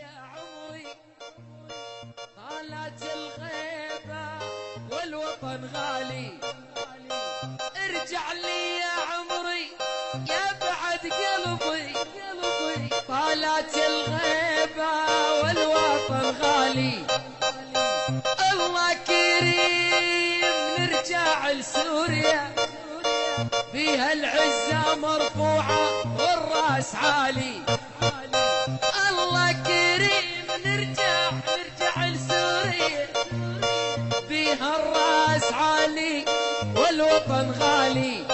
يا عمري طالت الغيبة والوطن غالي، ارجع لي يا عمري يا بعد قلبي، طالت الغيبة والوطن غالي، الله كريم نرجع لسوريا بيها العزة مرفوعة والراس عالي، الله كريم نرجع لسوريا بيها الراس عالي والوطن غالي،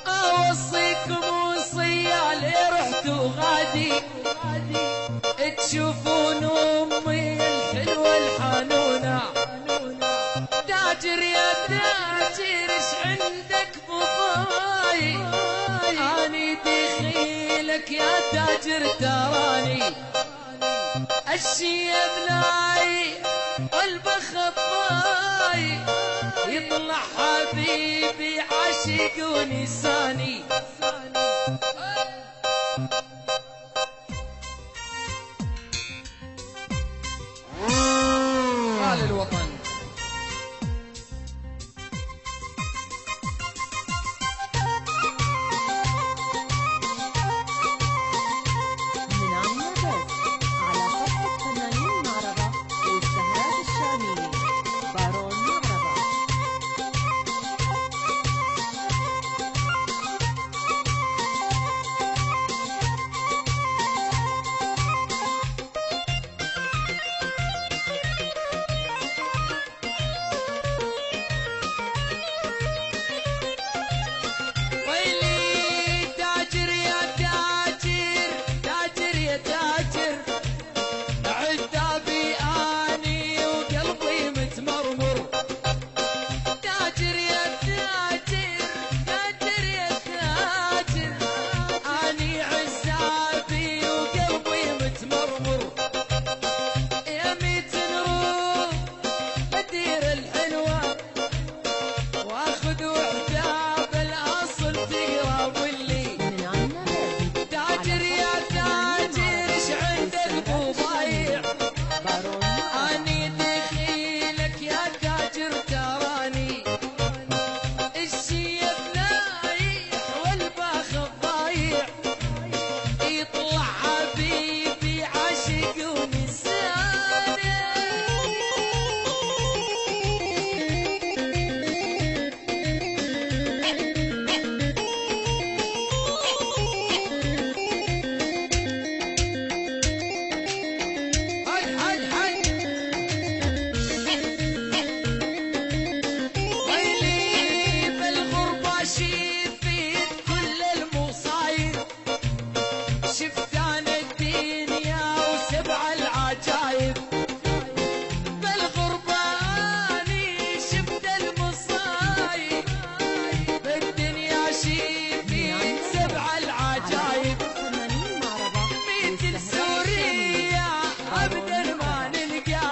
اوصيكم وصية اللي رحتوا غادي تشوفون امي الحلوة الحنونة، تاجر يا تاجر ايش عندك بضاي، اني دخيلك يا تاجر تراني الشي بلاي والبخطاي، يطلع حبيبي عاشق ونساني. قال الوطن من عنا بس على صفحة فنانين معربة والسهرات الشامية بارون معربة. ويلي تاجر يا تاجر تاجر يا تاجر عتابي اني وقلبي متمرمر، تاجر يا تاجر تاجر يا تاجر اني عزابي وقلبي متمرمر، يا ميت نروح مدير الحلوة واخذ وحدة بالاصل تقرب لي، من عنا بس تاجر يا تاجر ايش عندك بضايع، بارون معربة. اني دخيلك يا تاجر تراني الشيب نايح والباخ ضايع، يطلع حبيبي عاشق ونساني. هاي هاي هاي ويلي بالغربة شفيت كل المصايب، شفت انا الدنيا وسبع العجايب، بالغربة اني شفت المصايب، بالدنيا شفيت سبع العجايب، فنانين معربة ميت والسهرات لسوريا الشامية ابدا ما نلقى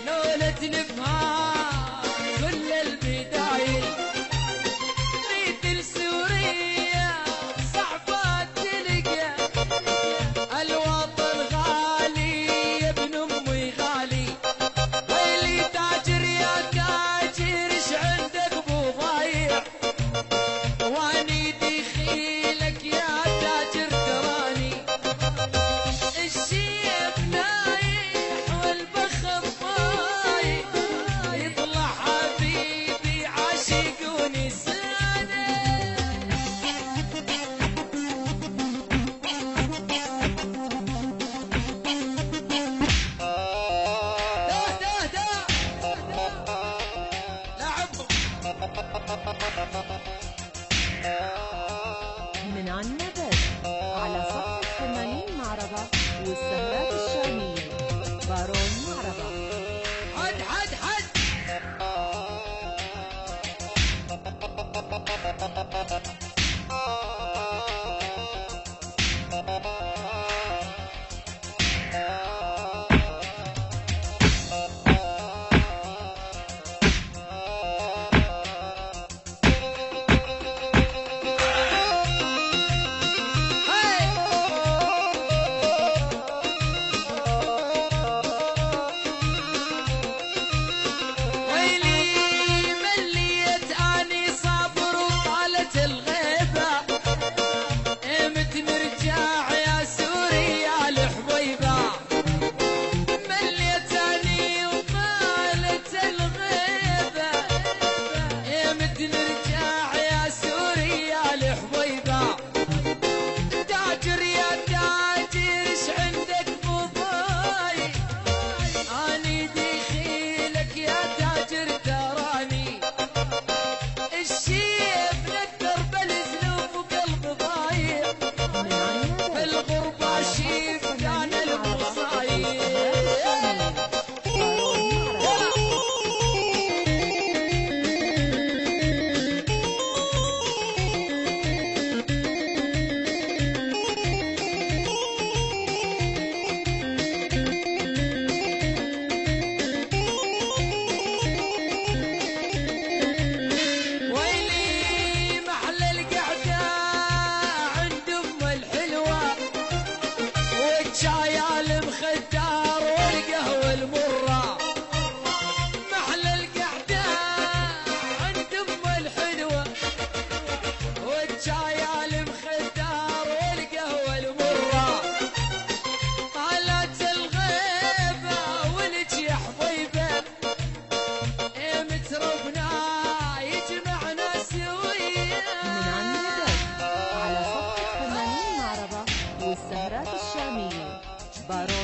لولة نفهم كل البدايل، ميت لسوريا صعبة تلقى الوطن غالي يا ابن امي غالي، ويلي تاجر يا تاجر ايش عندك بضايع، واني دخيلك يا تاجر تراني الشيب نايح والبخ ضايع، يطلع حبيبي عاشق ونساني. من عنا بس على صفحة فنانين معربة والسهرات الشامية بارون معربة. حد حد حد هاي بارون